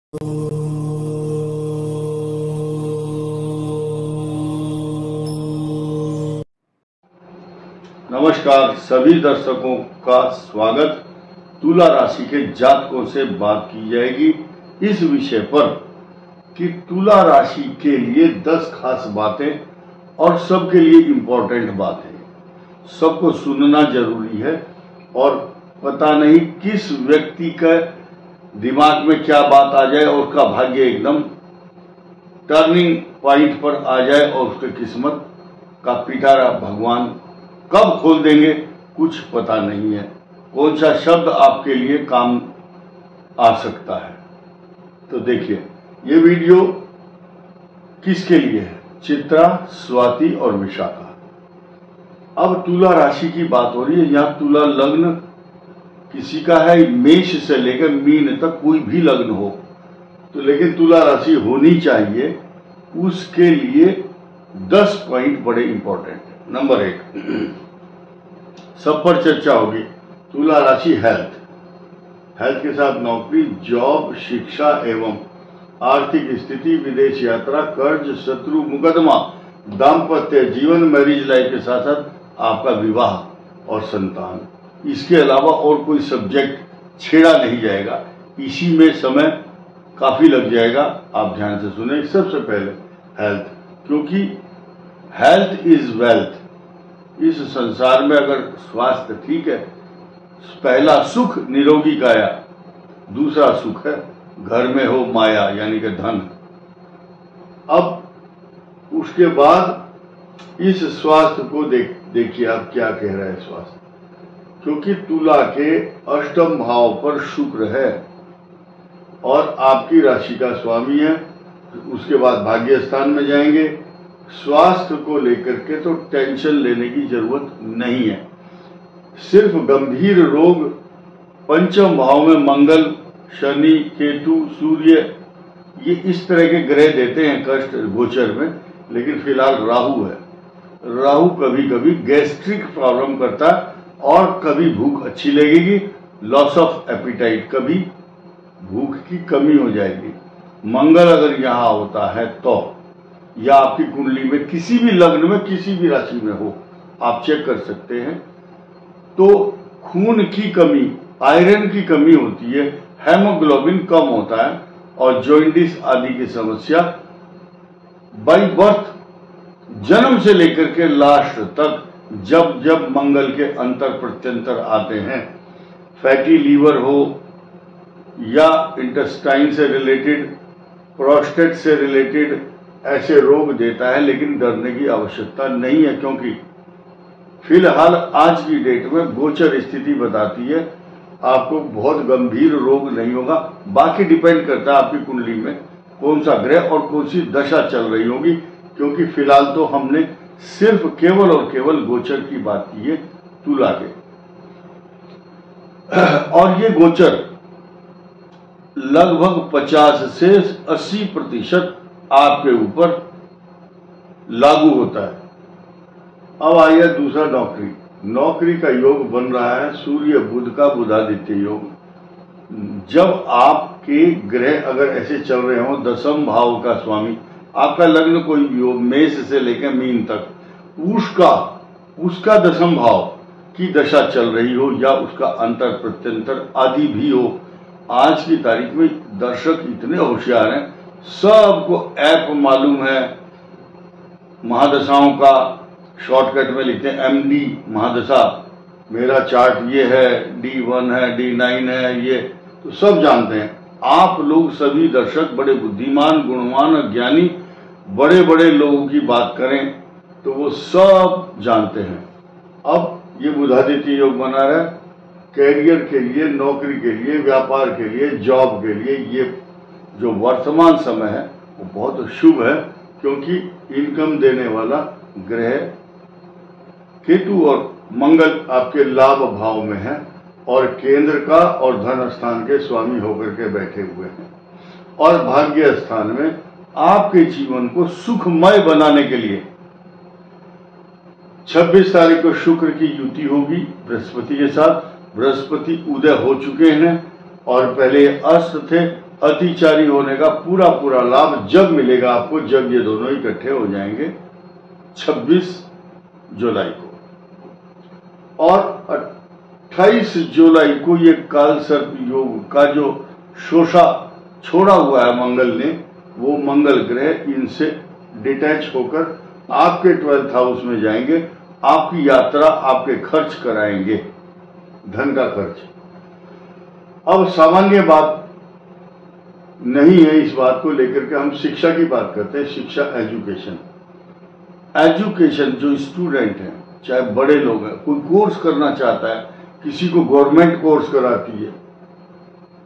नमस्कार सभी दर्शकों का स्वागत। तुला राशि के जातकों से बात की जाएगी इस विषय पर कि तुला राशि के लिए 10 खास बातें और सबके लिए इम्पोर्टेंट बातें, सबको सुनना जरूरी है। और पता नहीं किस व्यक्ति का दिमाग में क्या बात आ जाए और उसका भाग्य एकदम टर्निंग पॉइंट पर आ जाए और उसकी किस्मत का पिटारा भगवान कब खोल देंगे कुछ पता नहीं है। कौन सा शब्द आपके लिए काम आ सकता है। तो देखिए, ये वीडियो किसके लिए है? चित्रा, स्वाति और विशाखा। अब तुला राशि की बात हो रही है। यहाँ तुला लग्न किसी का है, मेष से लेकर मीन तक कोई भी लग्न हो तो, लेकिन तुला राशि होनी चाहिए। उसके लिए 10 पॉइंट बड़े इंपॉर्टेंट है। नंबर 1, सब पर चर्चा होगी, तुला राशि हेल्थ के साथ नौकरी, जॉब, शिक्षा एवं आर्थिक स्थिति, विदेश यात्रा, कर्ज, शत्रु, मुकदमा, दाम्पत्य जीवन, मैरिज लाइफ के साथ साथ आपका विवाह और संतान। इसके अलावा और कोई सब्जेक्ट छेड़ा नहीं जाएगा। इसी में समय काफी लग जाएगा। आप ध्यान से सुने। सबसे पहले हेल्थ, क्योंकि हेल्थ इज वेल्थ। इस संसार में अगर स्वास्थ्य ठीक है, पहला सुख निरोगी काया, दूसरा सुख है घर में हो माया यानी कि धन। अब उसके बाद इस स्वास्थ्य को देखिए आप क्या कह रहे हैं स्वास्थ्य, क्योंकि तुला के अष्टम भाव पर शुक्र है और आपकी राशि का स्वामी है। उसके बाद भाग्य स्थान में जाएंगे। स्वास्थ्य को लेकर के तो टेंशन लेने की जरूरत नहीं है। सिर्फ गंभीर रोग पंचम भाव में मंगल, शनि, केतु, सूर्य, ये इस तरह के ग्रह देते हैं कष्ट गोचर में। लेकिन फिलहाल राहु है। राहु कभी कभी गैस्ट्रिक प्रॉब्लम करता है और कभी भूख अच्छी लगेगी, लॉस ऑफ एपिटाइट, कभी भूख की कमी हो जाएगी। मंगल अगर यहाँ होता है तो, या आपकी कुंडली में किसी भी लग्न में किसी भी राशि में हो, आप चेक कर सकते हैं, तो खून की कमी, आयरन की कमी होती है, हेमोग्लोबिन कम होता है और जॉइंटिस आदि की समस्या बाई बर्थ, जन्म से लेकर के लास्ट तक, जब जब मंगल के अंतर प्रत्यंतर आते हैं, फैटी लीवर हो या इंटेस्टाइन से रिलेटेड, प्रोस्टेट से रिलेटेड, ऐसे रोग देता है। लेकिन डरने की आवश्यकता नहीं है, क्योंकि फिलहाल आज की डेट में गोचर स्थिति बताती है आपको बहुत गंभीर रोग नहीं होगा। बाकी डिपेंड करता है आपकी कुंडली में कौन सा ग्रह और कौन सी दशा चल रही होगी, क्योंकि फिलहाल तो हमने सिर्फ केवल और केवल गोचर की बात की है तुला के। और ये गोचर लगभग 50 से 80% आपके ऊपर लागू होता है। अब आइए दूसरा, नौकरी का योग बन रहा है, सूर्य बुध का बुधादित्य योग। जब आपके ग्रह अगर ऐसे चल रहे हो, दशम भाव का स्वामी, आपका लग्न कोई भी हो, मेष से लेकर मीन तक, उसका दशम भाव की दशा चल रही हो या उसका अंतर प्रत्यंतर आदि भी हो। आज की तारीख में दर्शक इतने होशियार हैं, सबको ऐप मालूम है महादशाओं का। शॉर्टकट में लिखते हैं MD महादशा, मेरा चार्ट ये है, D1 है, D9 है, ये तो सब जानते हैं। आप लोग सभी दर्शक बड़े बुद्धिमान, गुणवान, ज्ञानी, बड़े बड़े लोगों की बात करें तो वो सब जानते हैं। अब ये बुधादित्य योग बना रहा है कैरियर के लिए, नौकरी के लिए, व्यापार के लिए, जॉब के लिए। ये जो वर्तमान समय है वो बहुत शुभ है, क्योंकि इनकम देने वाला ग्रह केतु और मंगल आपके लाभ भाव में है और केंद्र का और धन स्थान के स्वामी होकर के बैठे हुए हैं। और भाग्य स्थान में आपके जीवन को सुखमय बनाने के लिए 26 तारीख को शुक्र की युति होगी बृहस्पति के साथ। बृहस्पति उदय हो चुके हैं और पहले अस्त थे अतिचारी होने का पूरा पूरा लाभ जब मिलेगा आपको, जब ये दोनों इकट्ठे हो जाएंगे 26 जुलाई को। और 28 जुलाई को ये काल सर्प योग का जो शोषा छोड़ा हुआ है मंगल ने, वो मंगल ग्रह इनसे डिटैच होकर आपके 12th हाउस में जाएंगे, आपकी यात्रा, आपके खर्च कराएंगे, धन का खर्च। अब सामान्य बात नहीं है इस बात को लेकर के, हम शिक्षा की बात करते हैं। शिक्षा, एजुकेशन जो स्टूडेंट हैं, चाहे बड़े लोग हैं, कोई कोर्स करना चाहता है, किसी को गवर्नमेंट कोर्स कराती है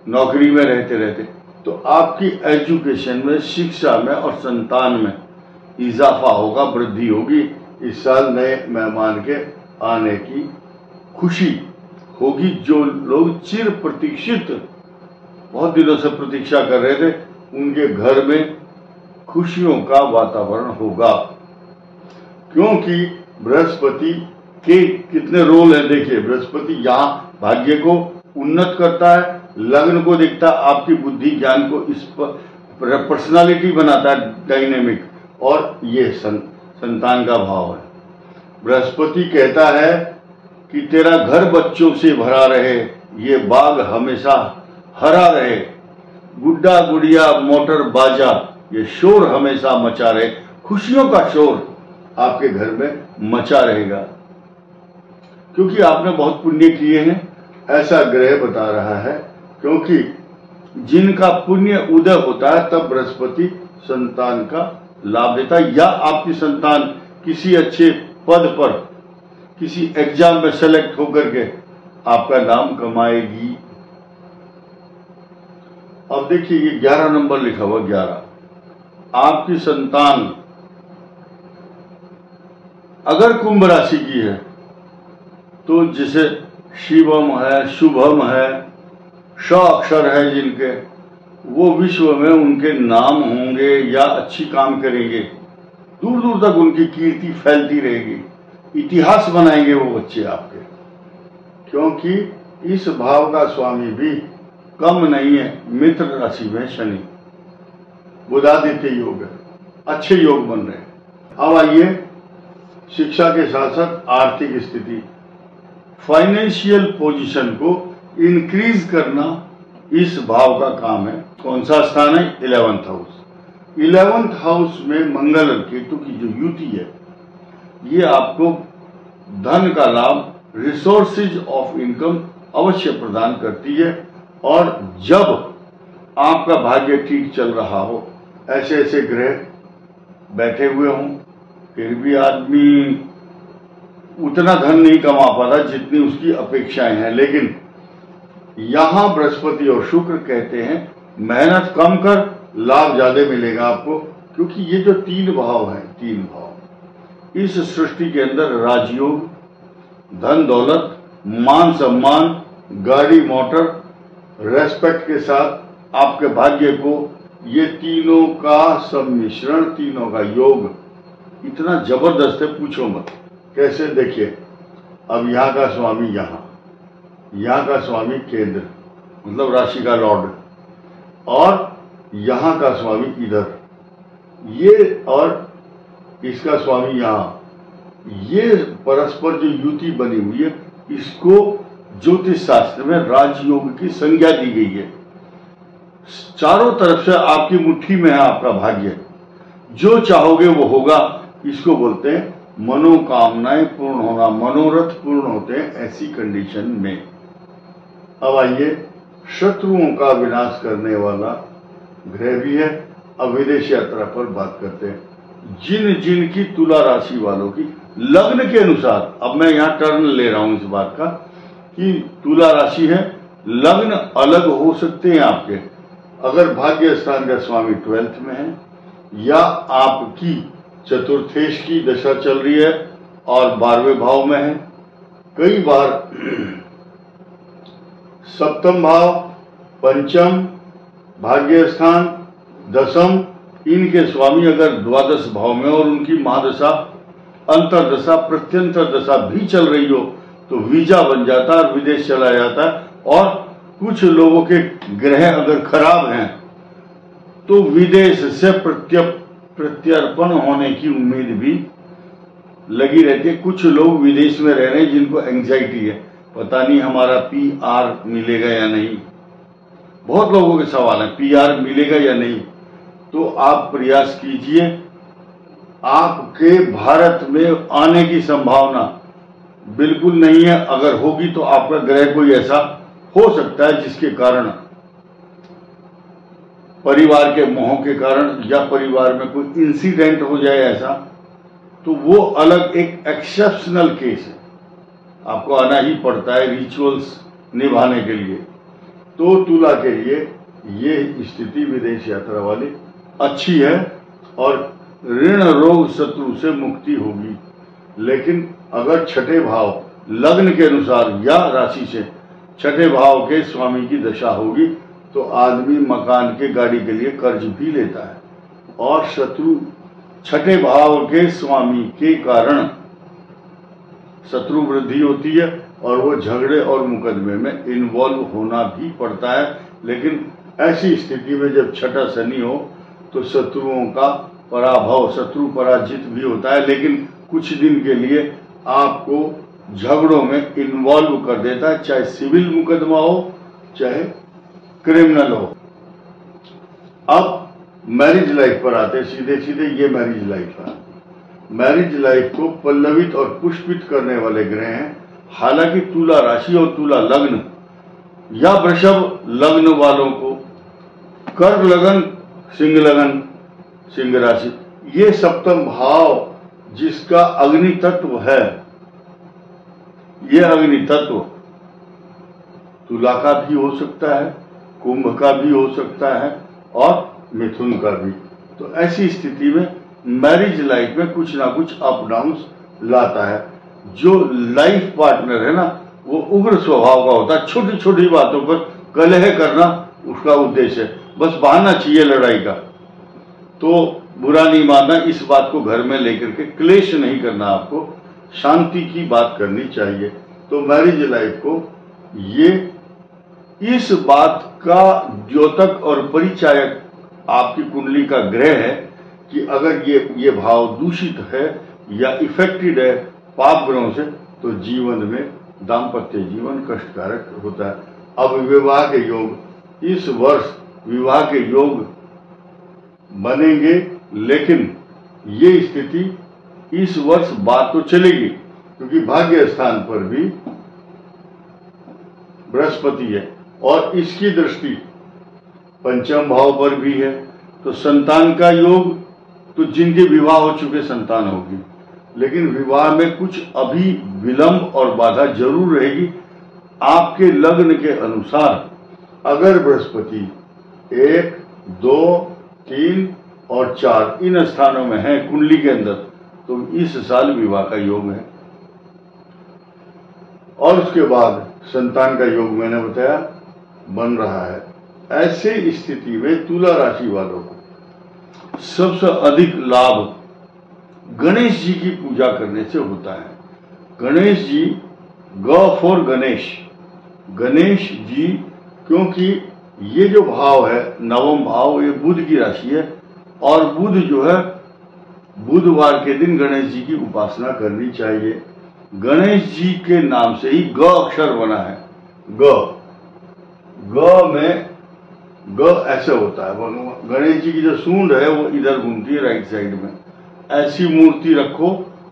नौकरी में रहते रहते, तो आपकी एजुकेशन में, शिक्षा में और संतान में इजाफा होगा, वृद्धि होगी। इस साल नए मेहमान के आने की खुशी होगी। जो लोग चिर प्रतीक्षित, बहुत दिनों से प्रतीक्षा कर रहे थे, उनके घर में खुशियों का वातावरण होगा। क्योंकि बृहस्पति के कितने रोल है देखिए। बृहस्पति यहाँ भाग्य को उन्नत करता है, लग्न को देखता है, आपकी बुद्धि ज्ञान को, इस पर पर्सनालिटी बनाता है डायनेमिक, और ये संतान का भाव है। बृहस्पति कहता है कि तेरा घर बच्चों से भरा रहे, ये बाग हमेशा हरा रहे, गुड्डा गुड़िया मोटर बाजा, ये शोर हमेशा मचा रहे, खुशियों का शोर आपके घर में मचा रहेगा, क्योंकि आपने बहुत पुण्य किए हैं, ऐसा ग्रह बता रहा है। क्योंकि जिनका पुण्य उदय होता है तब बृहस्पति संतान का लाभ देता है, या आपकी संतान किसी अच्छे पद पर, किसी एग्जाम में सेलेक्ट होकर के आपका नाम कमाएगी। अब देखिए ये 11 नंबर लिखा हुआ, 11। आपकी संतान अगर कुंभ राशि की है तो जिसे शिवम है, शुभम है, श अक्षर है जिनके, वो विश्व में उनके नाम होंगे या अच्छी काम करेंगे, दूर दूर तक उनकी कीर्ति फैलती रहेगी, इतिहास बनाएंगे वो बच्चे आपके। क्योंकि इस भाव का स्वामी भी कम नहीं है, मित्र राशि में शनि, बुधादित्य योग है, अच्छे योग बन रहे हैं। अब आइए शिक्षा के साथ साथ आर्थिक स्थिति, फाइनेंशियल पोजीशन को इंक्रीज करना इस भाव का काम है। कौन सा स्थान है? 11th house. 11th हाउस में मंगल और केतु की जो युति है, ये आपको धन का लाभ, रिसोर्सेज ऑफ इनकम अवश्य प्रदान करती है। और जब आपका भाग्य ठीक चल रहा हो, ऐसे ऐसे ग्रह बैठे हुए हों, फिर भी आदमी उतना धन नहीं कमा पाता जितनी उसकी अपेक्षाएं हैं, लेकिन यहां बृहस्पति और शुक्र कहते हैं मेहनत कम कर, लाभ ज्यादा मिलेगा आपको। क्योंकि ये जो 3 भाव हैं, 3 भाव इस सृष्टि के अंदर राजयोग, धन दौलत, मान सम्मान, गाड़ी मोटर, रेस्पेक्ट के साथ आपके भाग्य को, ये तीनों का सम्मिश्रण, तीनों का योग इतना जबरदस्त है, पूछो मत। कैसे? देखिए, अब यहाँ का स्वामी यहाँ का स्वामी केंद्र, मतलब राशि का लॉर्ड, और यहाँ का स्वामी इधर, ये और इसका स्वामी यहाँ, ये परस्पर जो युति बनी हुई है, इसको ज्योतिष शास्त्र में राजयोग की संज्ञा दी गई है। चारों तरफ से आपकी मुट्ठी में है आपका भाग्य, जो चाहोगे वो होगा। इसको बोलते हैं मनोकामनाएं पूर्ण होना, मनोरथ पूर्ण होते हैं ऐसी कंडीशन में। अब आइए, शत्रुओं का विनाश करने वाला ग्रह भी है। अब विदेश यात्रा पर बात करते हैं। जिन जिन की तुला राशि वालों की लग्न के अनुसार, अब मैं यहाँ टर्न ले रहा हूं इस बात का कि तुला राशि है, लग्न अलग हो सकते हैं आपके। अगर भाग्य स्थान का स्वामी 12th में है, या आपकी चतुर्थेश की दशा चल रही है और 12वें भाव में है, कई बार 7th भाव, 5th भाग्य स्थान, 10th, इनके स्वामी अगर द्वादश भाव में और उनकी महादशा, अंतरदशा, प्रत्यंतर दशा भी चल रही हो तो वीजा बन जाता है और विदेश चला जाता है। और कुछ लोगों के ग्रह अगर खराब हैं तो विदेश से प्रत्यर्पण होने की उम्मीद भी लगी रहती है। कुछ लोग विदेश में रह रहे हैं जिनको एंजाइटी है, पता नहीं हमारा PR मिलेगा या नहीं। बहुत लोगों के सवाल है PR मिलेगा या नहीं। तो आप प्रयास कीजिए, आपके भारत में आने की संभावना बिल्कुल नहीं है। अगर होगी तो आपका ग्रह कोई ऐसा हो सकता है जिसके कारण, परिवार के मोह के कारण या परिवार में कोई इंसिडेंट हो जाए ऐसा, तो वो अलग एक एक्सेप्शनल केस है, आपको आना ही पड़ता है रिचुअल्स निभाने के लिए। तो तुला के लिए ये स्थिति विदेश यात्रा वाली अच्छी है और ऋण रोग शत्रु से मुक्ति होगी। लेकिन अगर छठे भाव लग्न के अनुसार या राशि से छठे भाव के स्वामी की दशा होगी तो आदमी मकान के गाड़ी के लिए कर्ज भी लेता है। और शत्रु छठे भाव के स्वामी के कारण शत्रु वृद्धि होती है और वो झगड़े और मुकदमे में इन्वॉल्व होना भी पड़ता है। लेकिन ऐसी स्थिति में जब छठा शनि हो तो शत्रुओं का पराभव, शत्रु पराजित भी होता है, लेकिन कुछ दिन के लिए आपको झगड़ों में इन्वॉल्व कर देता है, चाहे सिविल मुकदमा हो चाहे क्रिमिनल हो। अब मैरिज लाइफ पर आते हैं, सीधे सीधे ये मैरिज लाइफ है। मैरिज लाइफ को पल्लवित और पुष्पित करने वाले ग्रह हैं। हालांकि तुला राशि और तुला लग्न या वृषभ लग्न वालों को कर्क लगन, सिंह लगन, सिंह राशि, ये सप्तम भाव जिसका अग्नि तत्व है, ये अग्नि तत्व तुला का भी हो सकता है, कुंभ का भी हो सकता है और मिथुन का भी। तो ऐसी स्थिति में मैरिज लाइफ में कुछ ना कुछ अप डाउन लाता है। जो लाइफ पार्टनर है ना, वो उग्र स्वभाव का होता है। छोटी छोटी बातों पर कलह करना उसका उद्देश्य है, बस बहाना चाहिए लड़ाई का। तो बुरा नहीं मानना, इस बात को घर में लेकर के क्लेश नहीं करना, आपको शांति की बात करनी चाहिए। तो मैरिज लाइफ को ये इस बात का द्योतक और परिचायक आपकी कुंडली का ग्रह है कि अगर ये भाव दूषित है या इफेक्टेड है पाप ग्रहों से तो जीवन में दाम्पत्य जीवन कष्टकारक होता है। अब विवाह के योग, इस वर्ष विवाह के योग बनेंगे, लेकिन ये स्थिति इस वर्ष बात तो चलेगी क्योंकि भाग्य स्थान पर भी बृहस्पति है और इसकी दृष्टि पंचम भाव पर भी है। तो संतान का योग, तो जिनके विवाह हो चुके संतान होगी, लेकिन विवाह में कुछ अभी विलंब और बाधा जरूर रहेगी। आपके लग्न के अनुसार अगर बृहस्पति 1, 2, 3 और 4 इन स्थानों में है कुंडली के अंदर, तो इस साल विवाह का योग है। और उसके बाद संतान का योग मैंने बताया बन रहा है। ऐसे स्थिति में तुला राशि वालों को सबसे अधिक लाभ गणेश जी की पूजा करने से होता है। गणेश जी, ग फॉर गणेश, गणेश जी, क्योंकि ये जो भाव है नवम भाव, ये बुध की राशि है और बुध जो है बुधवार के दिन गणेश जी की उपासना करनी चाहिए। गणेश जी के नाम से ही ग अक्षर बना है। ग में ग ऐसे होता है। गणेश जी की जो सूंड है वो इधर घूमती है राइट साइड में। ऐसी मूर्ति रखो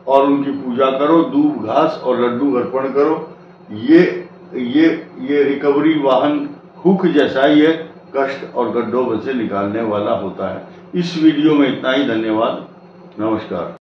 और उनकी पूजा करो, दूब घास और लड्डू अर्पण करो। ये रिकवरी वाहन हुक जैसा ही है, कष्ट और गड्ढों में से निकालने वाला होता है। इस वीडियो में इतना ही। धन्यवाद, नमस्कार।